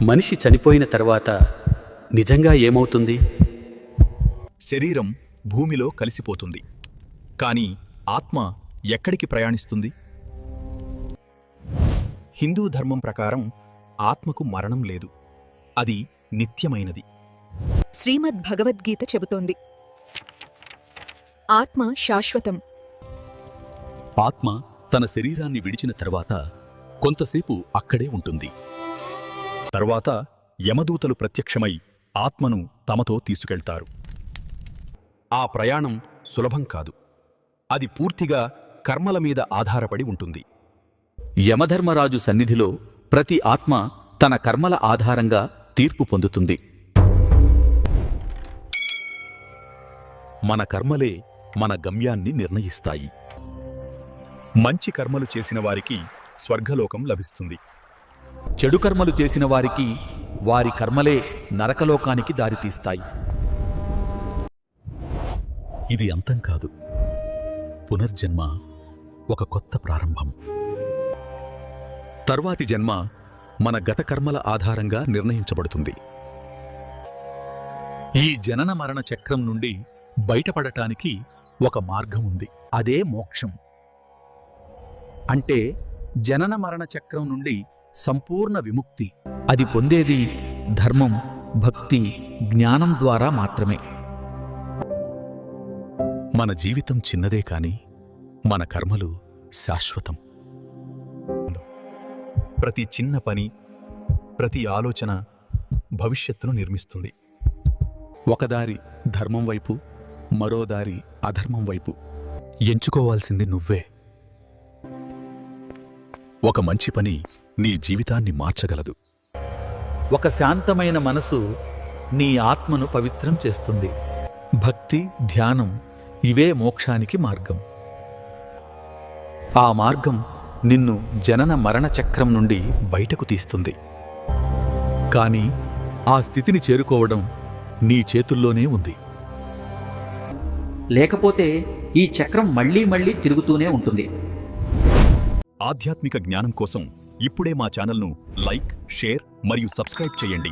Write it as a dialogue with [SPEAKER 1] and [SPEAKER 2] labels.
[SPEAKER 1] మనిషి చనిపోయిన తర్వాత నిజంగా ఏమవుతుంది?
[SPEAKER 2] శరీరం భూమిలో కలిసిపోతుంది. కానీ ఆత్మ ఎక్కడికి ప్రయాణిస్తుంది? హిందూ ధర్మం ప్రకారం ఆత్మకు మరణం లేదు, అది నిత్యమైనది.
[SPEAKER 3] శ్రీమద్ భగవద్గీత చెబుతోంది, ఆత్మ శాశ్వతం.
[SPEAKER 4] ఆత్మ తన శరీరాన్ని విడిచిన తర్వాత కొంతసేపు అక్కడే ఉంటుంది. తర్వాత యమదూతలు ప్రత్యక్షమై ఆత్మను తమతో తీసుకెళ్తారు. ఆ ప్రయాణం సులభం కాదు. అది పూర్తిగా కర్మల మీద ఆధారపడి ఉంటుంది.
[SPEAKER 1] యమధర్మరాజు సన్నిధిలో ప్రతి ఆత్మ తన కర్మల ఆధారంగా తీర్పు పొందుతుంది.
[SPEAKER 4] మన కర్మలే మన గమ్యాన్ని నిర్ణయిస్తాయి. మంచి కర్మలు చేసిన వారికి స్వర్గలోకం లభిస్తుంది.
[SPEAKER 1] చెడు కర్మలు చేసిన వారికి వారి కర్మలే నరకలోకానికి దారితీస్తాయి.
[SPEAKER 4] ఇది అంతం కాదు. పునర్జన్మ ఒక కొత్త ప్రారంభం. తర్వాతి జన్మ మన గత కర్మల ఆధారంగా నిర్ణయించబడుతుంది. ఈ జనన మరణ చక్రం నుండి బయటపడటానికి ఒక మార్గం ఉంది.
[SPEAKER 5] అదే మోక్షం. అంటే జనన మరణ చక్రం నుండి సంపూర్ణ విముక్తి.
[SPEAKER 1] అది పొందేది ధర్మం, భక్తి, జ్ఞానం ద్వారా మాత్రమే.
[SPEAKER 4] మన జీవితం చిన్నదే కాని మన కర్మలు శాశ్వతం.
[SPEAKER 2] ప్రతి చిన్న పని, ప్రతి ఆలోచన భవిష్యత్తును నిర్మిస్తుంది.
[SPEAKER 4] ఒక దారి ధర్మం వైపు, మరో దారి అధర్మం వైపు. ఎంచుకోవాల్సింది నువ్వే. ఒక మంచి పని నీ జీవితాన్ని మార్చగలదు.
[SPEAKER 1] ఒక శాంతమైన మనసు నీ ఆత్మను పవిత్రం చేస్తుంది. భక్తి, ధ్యానం ఇవే మోక్షానికి మార్గం. ఆ మార్గం నిన్ను జనన మరణ చక్రం నుండి బయటకు తీస్తుంది. కానీ ఆ స్థితిని చేరుకోవడం నీ చేతుల్లోనే ఉంది.
[SPEAKER 5] లేకపోతే ఈ చక్రం మళ్లీ మళ్లీ తిరుగుతూనే ఉంటుంది.
[SPEAKER 2] ఆధ్యాత్మిక జ్ఞానం కోసం ఇప్పుడే మా ఛానల్ను లైక్, షేర్ మరియు సబ్స్క్రైబ్ చేయండి.